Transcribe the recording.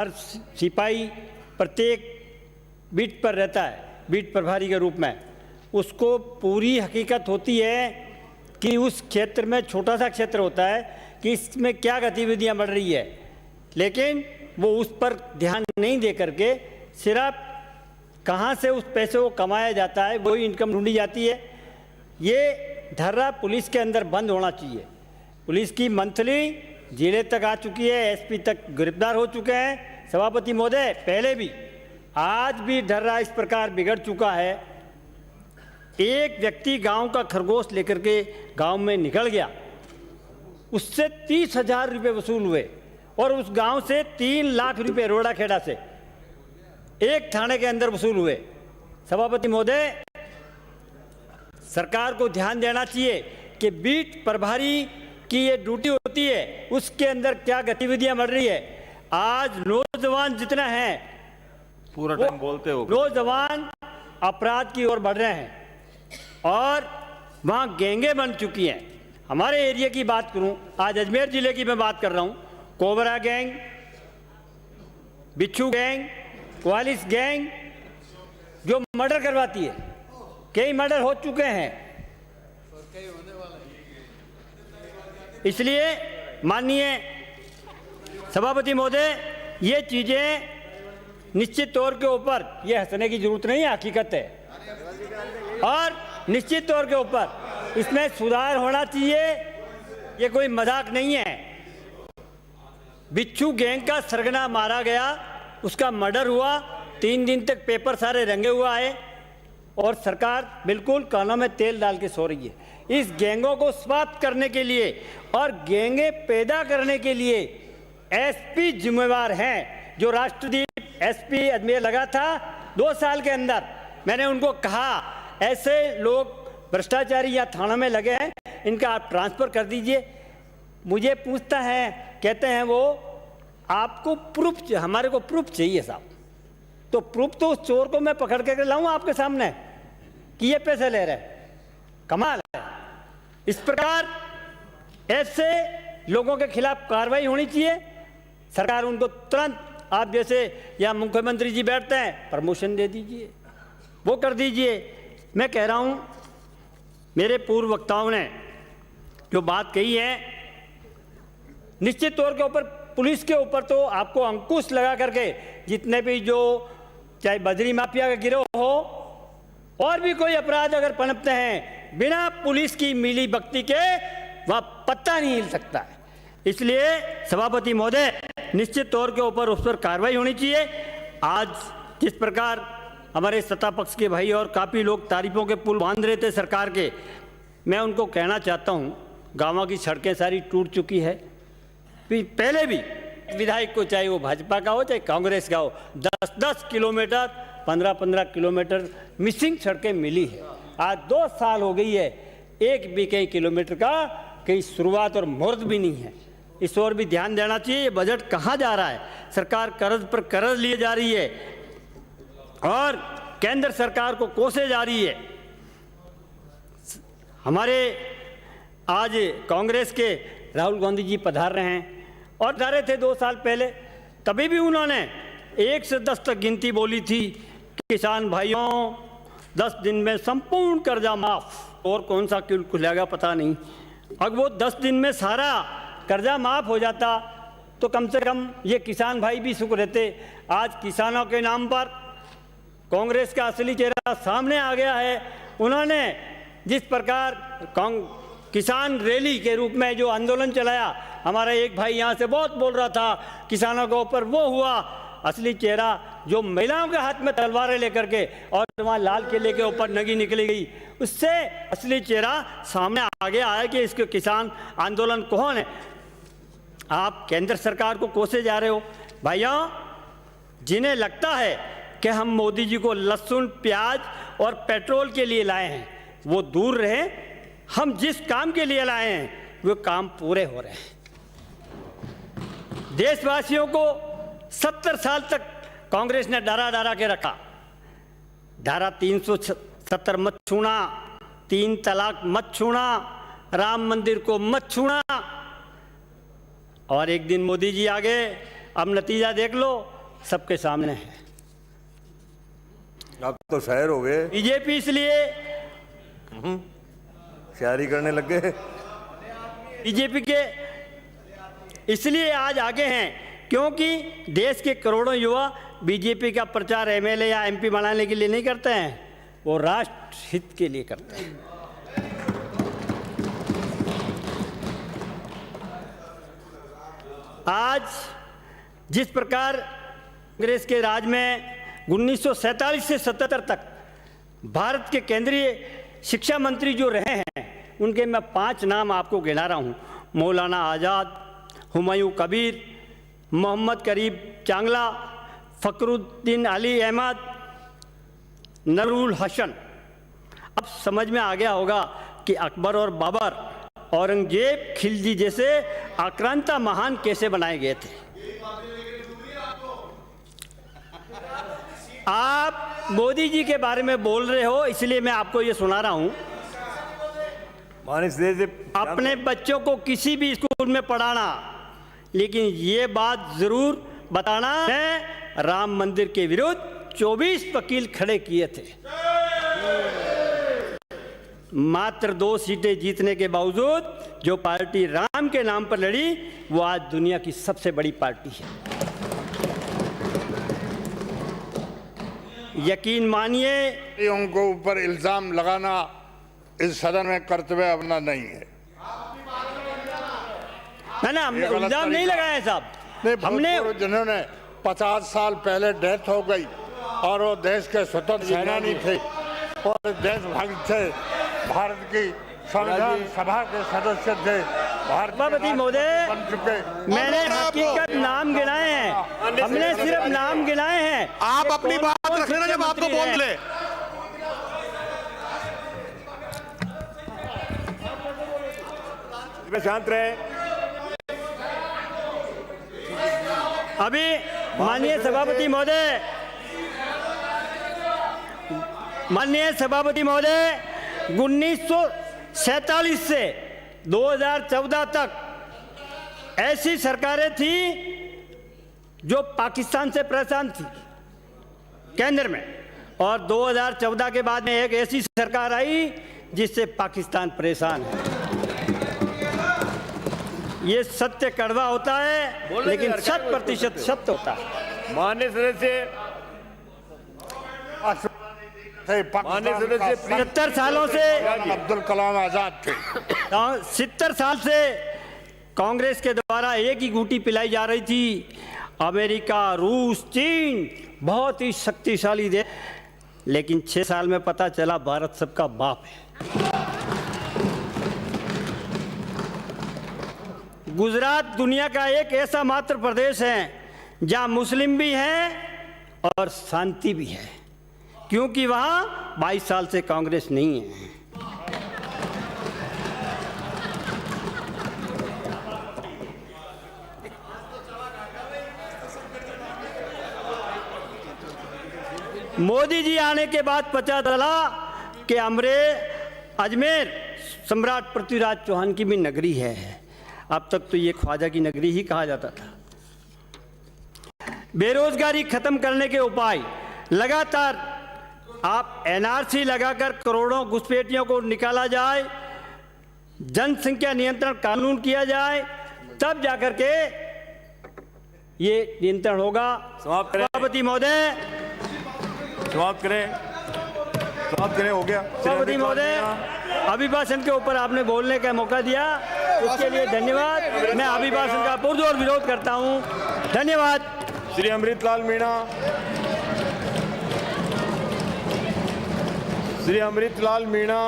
हर सिपाही प्रत्येक बीट पर रहता है, बीट प्रभारी के रूप में। उसको पूरी हकीकत होती है कि उस क्षेत्र में, छोटा सा क्षेत्र होता है, कि इसमें क्या गतिविधियां बढ़ रही है, लेकिन वो उस पर ध्यान नहीं दे करके सिर्फ कहाँ से उस पैसे को कमाया जाता है वही इनकम ढूंढी जाती है। ये धर्रा पुलिस के अंदर बंद होना चाहिए। पुलिस की मंथली जिले तक आ चुकी है, एसपी तक गिरफ्तार हो चुके हैं। सभापति महोदय, पहले भी, आज भी धर्रा इस प्रकार बिगड़ चुका है। एक व्यक्ति गांव का खरगोश लेकर के गांव में निकल गया, उससे 30,000 रुपये वसूल हुए और उस गांव से 3 लाख रुपये रोड़ा खेड़ा से एक थाने के अंदर वसूल हुए। सभापति महोदय, सरकार को ध्यान देना चाहिए कि बीट प्रभारी की ये ड्यूटी होती है, उसके अंदर क्या गतिविधियां बढ़ रही है। आज नौजवान जितना है, पूरा टाइम बोलते हो, नौजवान अपराध की ओर बढ़ रहे हैं और वहां गैंगे बन चुकी हैं। हमारे एरिया की बात करूं, आज अजमेर जिले की मैं बात कर रहा हूं, कोबरा गैंग, बिच्छू गैंग, क्वालिस गैंग जो मर्डर करवाती है। कई मर्डर हो चुके हैं। इसलिए माननीय सभापति महोदय, ये चीजें निश्चित तौर के ऊपर, ये हंसने की जरूरत नहीं है, हकीकत है, और निश्चित तौर के ऊपर इसमें सुधार होना चाहिए। ये कोई मजाक नहीं है। बिच्छू गैंग का सरगना मारा गया, उसका मर्डर हुआ, 3 दिन तक पेपर सारे रंगे हुआ है और सरकार बिल्कुल कानों में तेल डाल के सो रही है। इस गैंगों को समाप्त करने के लिए और गैंगे पैदा करने के लिए एसपी जिम्मेवार हैं। जो राष्ट्रदीप एसपी अजमेर लगा था 2 साल के अंदर, मैंने उनको कहा ऐसे लोग भ्रष्टाचारी या थाना में लगे हैं, इनका आप ट्रांसफर कर दीजिए। मुझे पूछता है, कहते हैं वो, आपको प्रूफ, हमारे को प्रूफ चाहिए साहब। तो प्रूफ तो उस चोर को मैं पकड़ के लाऊं आपके सामने कि ये पैसे ले रहे हैं? कमाल है। इस प्रकार ऐसे लोगों के खिलाफ कार्रवाई होनी चाहिए। सरकार उनको तुरंत, आप जैसे या मुख्यमंत्री जी बैठते हैं, प्रमोशन दे दीजिए, वो कर दीजिए। मैं कह रहा हूं, मेरे पूर्व वक्ताओं ने जो बात कही है, निश्चित तौर के ऊपर पुलिस के ऊपर तो आपको अंकुश लगा करके, जितने भी जो चाहे बजरी माफिया का गिरोह हो और भी कोई अपराध अगर पनपते हैं, बिना पुलिस की मिली भगती के वह पत्ता नहीं हिल सकता है। इसलिए सभापति महोदय, निश्चित तौर के ऊपर उस पर कार्रवाई होनी चाहिए। आज जिस प्रकार हमारे सत्ता पक्ष के भाई और काफ़ी लोग तारीफों के पुल बांध रहे थे सरकार के, मैं उनको कहना चाहता हूँ, गाँव की सड़कें सारी टूट चुकी है। पहले भी विधायक को, चाहे वो भाजपा का हो चाहे कांग्रेस का हो, 10-10 किलोमीटर, 15-15 किलोमीटर मिसिंग सड़कें मिली है। आज 2 साल हो गई है, एक भी कई किलोमीटर का कहीं शुरुआत और मुहूर्त भी नहीं है। इस ओर भी ध्यान देना चाहिए। ये बजट कहाँ जा रहा है? सरकार कर्ज पर कर्ज लिए जा रही है और केंद्र सरकार को कोसे जा रही है। हमारे आज कांग्रेस के राहुल गांधी जी पधार रहे हैं और डाले थे 2 साल पहले, तभी भी उन्होंने 1 से 10 तक गिनती बोली थी, किसान भाइयों 10 दिन में संपूर्ण कर्जा माफ। और कौन सा क्यों खुलेगा पता नहीं। अब वो 10 दिन में सारा कर्जा माफ हो जाता तो कम से कम ये किसान भाई भी सुख रहते। आज किसानों के नाम पर कांग्रेस का असली चेहरा सामने आ गया है। उन्होंने जिस प्रकार किसान रैली के रूप में जो आंदोलन चलाया, हमारा एक भाई यहाँ से बहुत बोल रहा था किसानों के ऊपर, वो हुआ असली चेहरा जो महिलाओं के हाथ में तलवारें लेकर के और वहाँ लाल किले के ऊपर नगी निकली गई, उससे असली चेहरा सामने आ गया है कि इसके किसान आंदोलन कौन है। आप केंद्र सरकार को कोसे जा रहे हो। भाइयों, जिन्हें लगता है कि हम मोदी जी को लहसुन, प्याज और पेट्रोल के लिए लाए हैं, वो दूर रहे। हम जिस काम के लिए लाए हैं वो काम पूरे हो रहे हैं। देशवासियों को 70 साल तक कांग्रेस ने डरा के रखा। धारा 370 मत छूना, 3 तलाक मत छूना, राम मंदिर को मत छूना। और एक दिन मोदी जी आ गए, अब नतीजा देख लो, सबके सामने है। आप तो शायर हो गए, बीजेपी इसलिए शायरी करने लग गए। बीजेपी के इसलिए आज आगे हैं क्योंकि देश के करोड़ों युवा बीजेपी का प्रचार एमएलए या एमपी बनाने के लिए नहीं करते हैं, वो राष्ट्र हित के लिए करते हैं। आज जिस प्रकार कांग्रेस के राज में 1947 से 77 तक भारत के केंद्रीय शिक्षा मंत्री जो रहे हैं, उनके मैं 5 नाम आपको गिना रहा हूँ। मौलाना आज़ाद, हुमायूं कबीर, मोहम्मद करीम चांगला, फ़खरुद्दीन अली अहमद, नरूल हसन। अब समझ में आ गया होगा कि अकबर और बाबर, औरंगजेब, खिलजी जैसे आक्रांता महान कैसे बनाए गए थे। आप मोदी जी के बारे में बोल रहे हो, इसलिए मैं आपको ये सुना रहा हूं। अपने बच्चों को किसी भी स्कूल में पढ़ाना, लेकिन ये बात जरूर बताना है, राम मंदिर के विरुद्ध 24 वकील खड़े किए थे। मात्र 2 सीटें जीतने के बावजूद जो पार्टी राम के नाम पर लड़ी, वो आज दुनिया की सबसे बड़ी पार्टी है। यकीन मानिए, उनको ऊपर इल्जाम लगाना इस सदन में कर्तव्य अपना नहीं है। ना हमने इल्जाम नहीं लगाया है साहब, हमने जिन्होंने 50 साल पहले डेथ हो गई और वो देश के स्वतंत्र सेनानी थे और देशभक्त थे, भारत की संविधान सभा के सदस्य थे, सभापति महोदय, मैंने हकीकत नाम गिनाए हैं, हमने सिर्फ नाम गिनाए हैं। आप अपनी बात रख लेना जब आपको बोल ले। शांत रहे। अभी माननीय सभापति महोदय, माननीय सभापति महोदय, 1947 से 2014 तक ऐसी सरकारें थी जो पाकिस्तान से परेशान थी केंद्र में, और 2014 के बाद में एक ऐसी सरकार आई जिससे पाकिस्तान परेशान है। ये सत्य कड़वा होता है, लेकिन 100% सत्य होता है। माननीय सदस्य 70 सालों से अब्दुल कलाम आजाद थे। 70 साल से कांग्रेस के द्वारा एक ही गुटी पिलाई जा रही थी। अमेरिका, रूस, चीन बहुत ही शक्तिशाली देश, लेकिन 6 साल में पता चला भारत सबका बाप है। गुजरात दुनिया का एक ऐसा मात्र प्रदेश है जहां मुस्लिम भी हैं और शांति भी है, क्योंकि वहां 22 साल से कांग्रेस नहीं है। मोदी जी आने के बाद पता चला कि अजमेर सम्राट पृथ्वीराज चौहान की भी नगरी है। अब तक तो ये ख्वाजा की नगरी ही कहा जाता था। बेरोजगारी खत्म करने के उपाय लगातार आप एनआरसी लगाकर करोड़ों घुसपैठियों को निकाला जाए, जनसंख्या नियंत्रण कानून किया जाए, तब जाकर के ये नियंत्रण होगा। सभापति महोदय, समाप्त करें, हो गया। सभापति महोदय, अभिभाषण के ऊपर आपने बोलने का मौका दिया, उसके लिए धन्यवाद। मैं अभिभाषण का पुरजोर विरोध करता हूं। धन्यवाद। श्री अमृतलाल मीणा, श्री अमृतलाल मीणा।